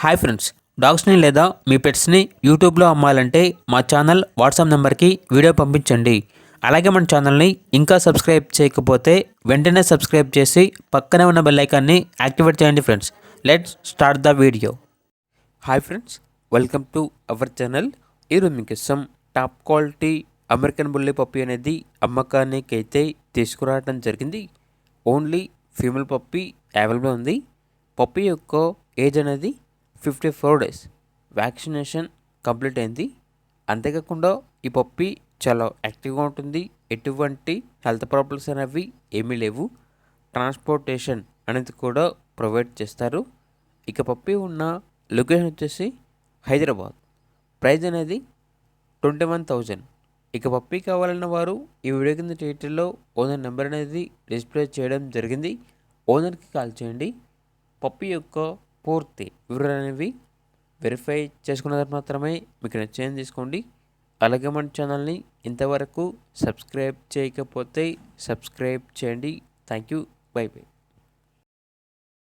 Hi friends, డాగ్స్ని లేదా మీ పెట్స్ని యూట్యూబ్లో అమ్మాలంటే మా ఛానల్ వాట్సాప్ నెంబర్కి వీడియో పంపించండి. అలాగే మన ఛానల్ని ఇంకా సబ్స్క్రైబ్ చేయకపోతే వెంటనే సబ్స్క్రైబ్ చేసి పక్కనే ఉన్న బెల్ ఐకాన్ని యాక్టివేట్ చేయండి friends. Let's start the video. Hi friends, welcome to our channel. ఈరోజు మీకు some top quality American bully puppy అనేది అమ్మకానికి అయితే తీసుకురావడం జరిగింది. ఓన్లీ ఫీమేల్ పప్పీ అవైలబుల్ ఉంది. పప్పీ యొక్క ఏజ్ అనేది 54 days. వ్యాక్సినేషన్ కంప్లీట్ అయింది. అంతేకాకుండా ఈ పప్పీ చాలా యాక్టివ్గా ఉంటుంది. ఎటువంటి హెల్త్ ప్రాబ్లమ్స్ అనేవి ఏమీ లేవు. ట్రాన్స్పోర్టేషన్ అనేది కూడా ప్రొవైడ్ చేస్తారు. ఇక పప్పీ ఉన్న లొకేషన్ వచ్చేసి హైదరాబాద్. ప్రైజ్ అనేది 21,000. ఇక పప్పీ కావాలన్న వారు ఈ వీడియో కింద టైటిల్లో ఓనర్ నెంబర్ అనేది డిస్ప్లే చేయడం జరిగింది. ఓనర్కి కాల్ చేయండి. పప్పీ యొక్క పూర్తి వివరాలు అనేవి వెరిఫై చేసుకున్న తర్వాత మాత్రమే మీకు నచ్చేది తీసుకోండి. అలాగే మన ఛానల్ని ఇంతవరకు సబ్స్క్రైబ్ చేయకపోతే సబ్స్క్రైబ్ చేయండి. Thank you. By by.